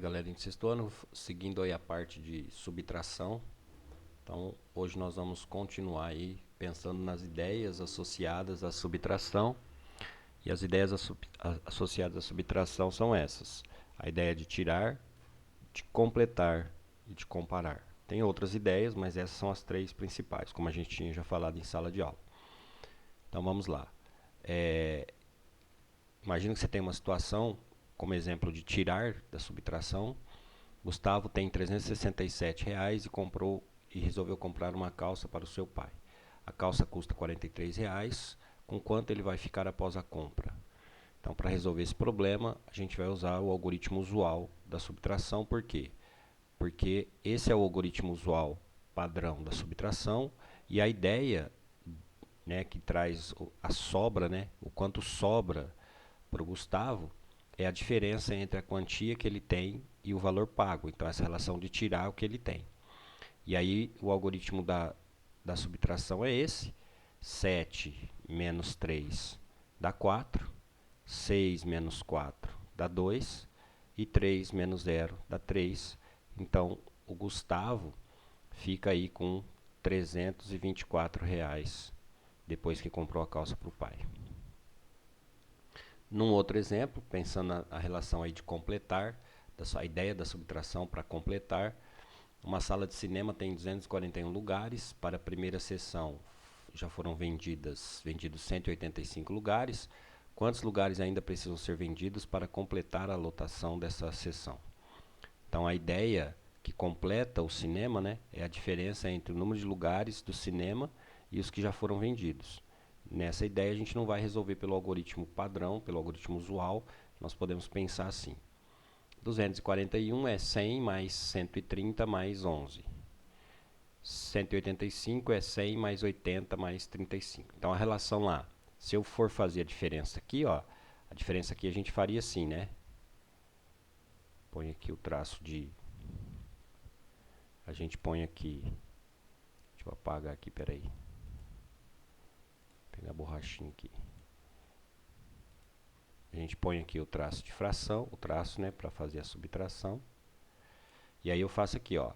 Aí, galerinha de sexto ano, seguindo aí a parte de subtração. Então, hoje nós vamos continuar aí pensando nas ideias associadas à subtração. E as ideias associadas à subtração são essas: a ideia de tirar, de completar e de comparar. Tem outras ideias, mas essas são as três principais, como a gente tinha já falado em sala de aula. Então, vamos lá. Imagina que você tem uma situação, como exemplo de tirar da subtração. Gustavo tem R$ 367 e resolveu comprar uma calça para o seu pai. A calça custa R$ 43. Com quanto ele vai ficar após a compra? Então, para resolver esse problema, a gente vai usar o algoritmo usual da subtração. Por quê? Porque esse é o algoritmo usual padrão da subtração e a ideia, né, que traz a sobra, né, o quanto sobra para o Gustavo, é a diferença entre a quantia que ele tem e o valor pago. Então, essa relação de tirar o que ele tem. E aí, o algoritmo da subtração é esse. 7 menos 3 dá 4. 6 menos 4 dá 2. E 3 menos 0 dá 3. Então, o Gustavo fica aí com R$ 324 depois que comprou a calça para o pai. Num outro exemplo, pensando na relação aí de completar, a ideia da subtração para completar, uma sala de cinema tem 241 lugares. Para a primeira sessão já foram vendidos 185 lugares. Quantos lugares ainda precisam ser vendidos para completar a lotação dessa sessão? Então, a ideia que completa o cinema, né, é a diferença entre o número de lugares do cinema e os que já foram vendidos. Nessa ideia, a gente não vai resolver pelo algoritmo padrão, pelo algoritmo usual. Nós podemos pensar assim: 241 é 100 mais 130 mais 11. 185 é 100 mais 80 mais 35. Então, a relação lá, se eu for fazer a diferença aqui, ó, a diferença aqui a gente faria assim, né? Põe aqui o traço de... A gente põe aqui... Deixa eu apagar aqui, peraí. Pegar a borrachinha aqui. A gente põe aqui o traço de fração, o traço, né, para fazer a subtração. E aí eu faço aqui, ó.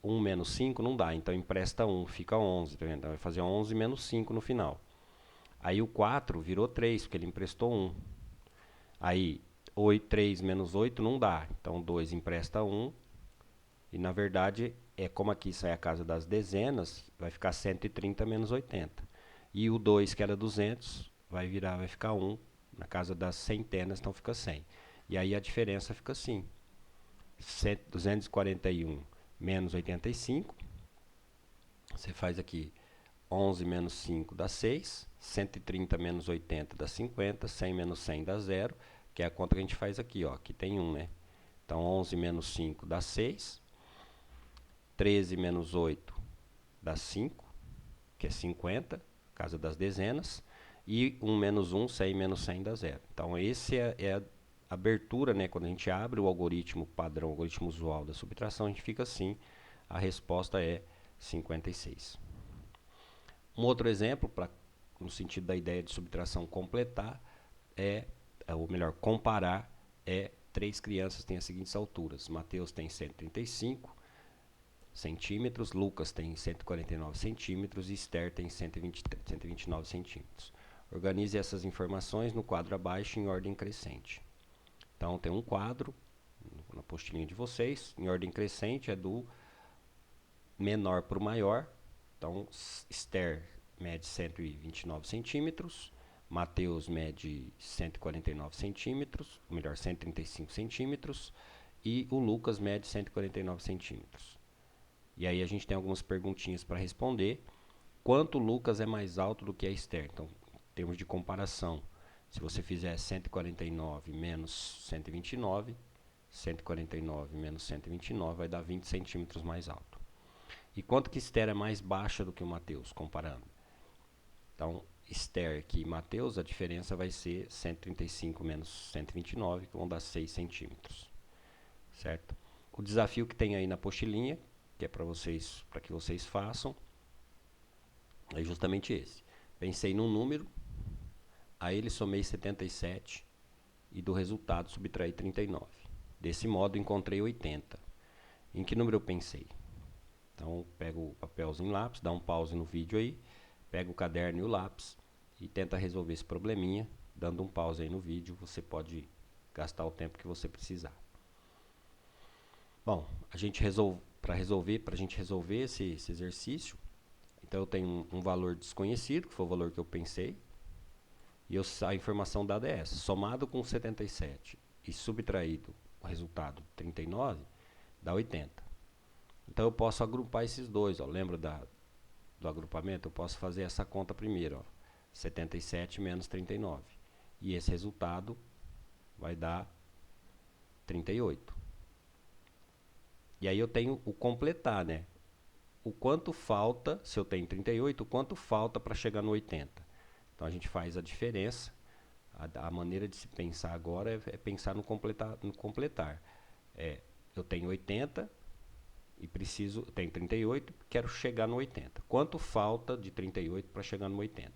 1 menos 5 não dá, então empresta 1, fica 11, tá vendo? Então vai fazer 11 menos 5 no final. Aí o 4 virou 3, porque ele emprestou 1. Aí 3 menos 8 não dá, então 2 empresta 1. E na verdade, como aqui sai a casa das dezenas, vai ficar 130 menos 80. E o 2, que era 200, vai ficar 1. Na casa das centenas, então fica 100. E aí a diferença fica assim: 241 menos 85. Você faz aqui 11 menos 5 dá 6. 130 menos 80 dá 50. 100 menos 100 dá 0. Que é a conta que a gente faz aqui, ó. Aqui tem 1, né? Então 11 menos 5 dá 6. 13 menos 8 dá 5, que é 50, casa das dezenas. E 1 menos 1, 100 menos 100 dá 0. Então, esse é a abertura, né? Quando a gente abre o algoritmo padrão, o algoritmo usual da subtração, a gente fica assim. A resposta é 56. Um outro exemplo, no sentido da ideia de subtração completar, ou melhor, comparar, três crianças têm as seguintes alturas. Mateus tem 135 centímetros, Lucas tem 149 centímetros e Esther tem 129 centímetros. Organize essas informações no quadro abaixo em ordem crescente. Então, tem um quadro na apostilinha de vocês, em ordem crescente, é do menor para o maior. Então, Esther mede 129 centímetros, Mateus mede 149 centímetros, ou melhor, 135 centímetros, e o Lucas mede 149 centímetros. E aí a gente tem algumas perguntinhas para responder. Quanto o Lucas é mais alto do que a Esther? Então, em termos de comparação, se você fizer 149 menos 129, 149 menos 129 vai dar 20 centímetros mais alto. E quanto que Esther é mais baixa do que o Mateus, comparando? Então, Esther aqui e Mateus, a diferença vai ser 135 menos 129, que vão dar 6 centímetros. Certo? O desafio que tem aí na apostilinha, que é para que vocês façam, é justamente esse. Pensei num número, a ele somei 77 e do resultado subtraí 39. Desse modo, encontrei 80. Em que número eu pensei? Então, pego o papelzinho e lápis, dá um pause no vídeo aí, pega o caderno e o lápis e tenta resolver esse probleminha. Dando um pause aí no vídeo, você pode gastar o tempo que você precisar. Bom, para a gente resolver esse exercício, então eu tenho um valor desconhecido, que foi o valor que eu pensei, e a informação dada é essa. Somado com 77 e subtraído o resultado 39, dá 80. Então eu posso agrupar esses dois. Ó. Lembra do agrupamento? Eu posso fazer essa conta primeiro. Ó. 77 menos 39. E esse resultado vai dar 38. E aí eu tenho o completar, né? O quanto falta, se eu tenho 38, o quanto falta para chegar no 80. Então a gente faz a diferença. A maneira de se pensar agora é pensar no completar. Eu tenho 80 e tenho 38, quero chegar no 80. Quanto falta de 38 para chegar no 80?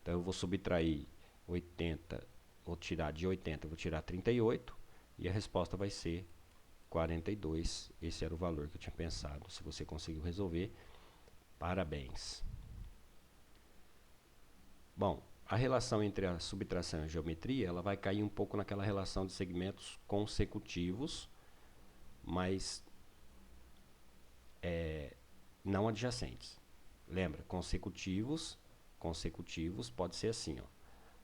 Então eu vou subtrair 80, vou tirar de 80, vou tirar 38 e a resposta vai ser 42. Esse era o valor que eu tinha pensado. Se você conseguiu resolver, parabéns. Bom, a relação entre a subtração e a geometria, ela vai cair um pouco naquela relação de segmentos consecutivos, mas não adjacentes. Lembra, consecutivos pode ser assim, ó.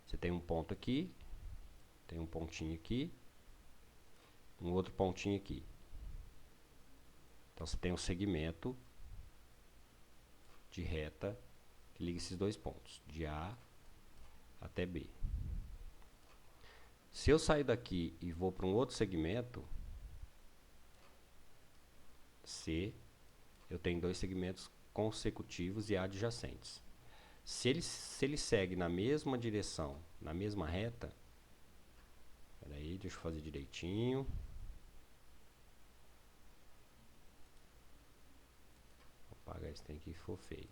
Você tem um ponto aqui, tem um pontinho aqui, um outro pontinho aqui. Então você tem um segmento de reta que liga esses dois pontos, de A até B. Se eu sair daqui e vou para um outro segmento, C, eu tenho dois segmentos consecutivos e adjacentes. Se ele segue na mesma direção, na mesma reta, peraí, deixa eu fazer direitinho. Vou apagar esse trem aqui que ficou feio.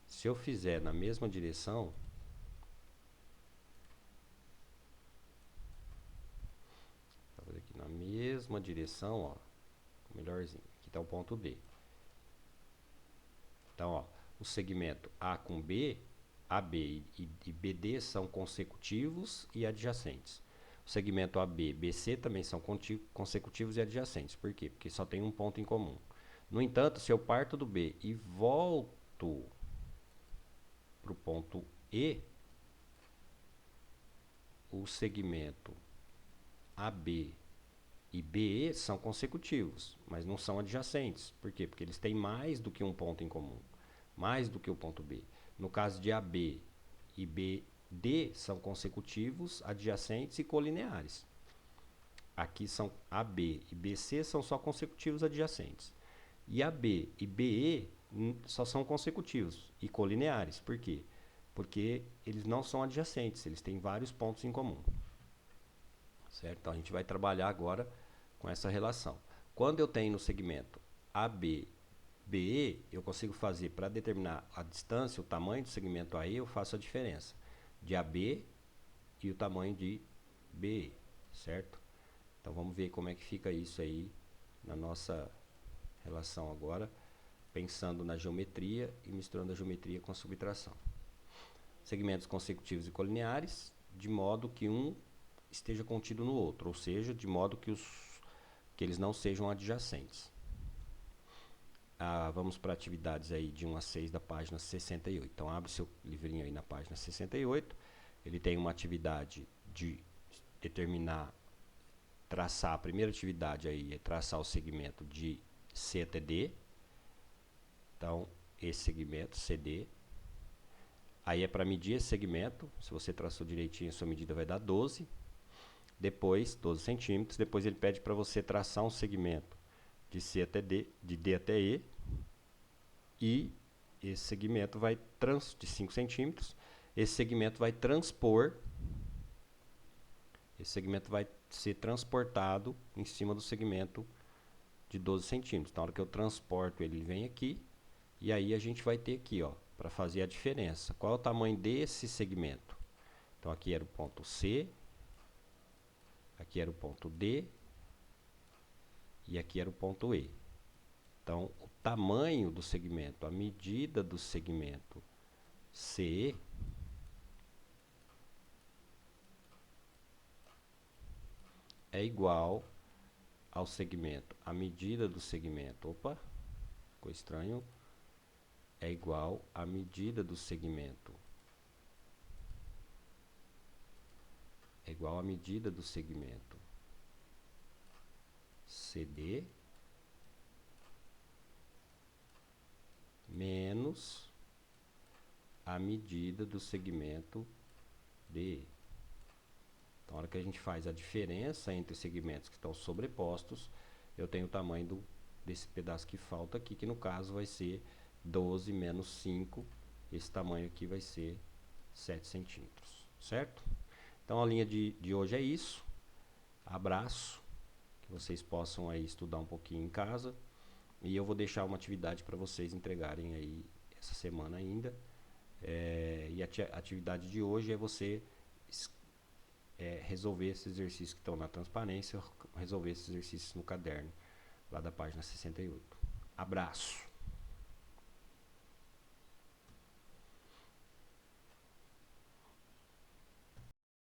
Se eu fizer na mesma direção, vou fazer aqui na mesma direção, ó, melhorzinho. Aqui está o ponto D. Então, ó, o segmento A com B, AB e BD são consecutivos e adjacentes. O segmento AB, BC também são consecutivos e adjacentes. Por quê? Porque só tem um ponto em comum. No entanto, se eu parto do B e volto para o ponto E, o segmento AB e BE são consecutivos, mas não são adjacentes. Por quê? Porque eles têm mais do que um ponto em comum, mais do que o ponto B. No caso de AB e BD são consecutivos, adjacentes e colineares. Aqui são AB e BC são só consecutivos adjacentes. E AB e BE só são consecutivos e colineares. Por quê? Porque eles não são adjacentes, eles têm vários pontos em comum. Certo? Então a gente vai trabalhar agora com essa relação. Quando eu tenho no segmento AB, BE, eu consigo fazer, para determinar a distância, o tamanho do segmento AE, eu faço a diferença de AB e o tamanho de BE, certo? Então vamos ver como é que fica isso aí na nossa relação agora, pensando na geometria e misturando a geometria com a subtração. Segmentos consecutivos e colineares, de modo que um esteja contido no outro, ou seja, de modo que eles não sejam adjacentes. Vamos para atividades aí de 1 a 6 da página 68. Então abre seu livrinho aí na página 68. Ele tem uma atividade de traçar, a primeira atividade aí é traçar o segmento de C até D. Então, esse segmento, CD. Aí é para medir esse segmento. Se você traçou direitinho, a sua medida vai dar 12. Depois, 12 centímetros. Depois ele pede para você traçar um segmento de C até D, de D até E. E esse segmento vai de 5 centímetros. Esse segmento vai transpor. Esse segmento vai ser transportado em cima do segmento de 12 centímetros. Na hora que eu transporto, ele vem aqui. E aí a gente vai ter aqui, ó, para fazer a diferença. Qual é o tamanho desse segmento? Então aqui era o ponto C, aqui era o ponto D e aqui era o ponto E. Então, o tamanho do segmento, a medida do segmento CE é igual ao segmento, a medida do segmento, opa, ficou estranho, é igual à medida do segmento, é igual à medida do segmento CD menos a medida do segmento DE. Então, na hora que a gente faz a diferença entre segmentos que estão sobrepostos, eu tenho o tamanho desse pedaço que falta aqui, que no caso vai ser 12 menos 5. Esse tamanho aqui vai ser 7 centímetros, certo? Então, a linha de hoje é isso. Abraço, que vocês possam aí estudar um pouquinho em casa. E eu vou deixar uma atividade para vocês entregarem aí essa semana ainda. E a atividade de hoje é você resolver esses exercícios que estão na transparência, resolver esses exercícios no caderno, lá da página 68. Abraço!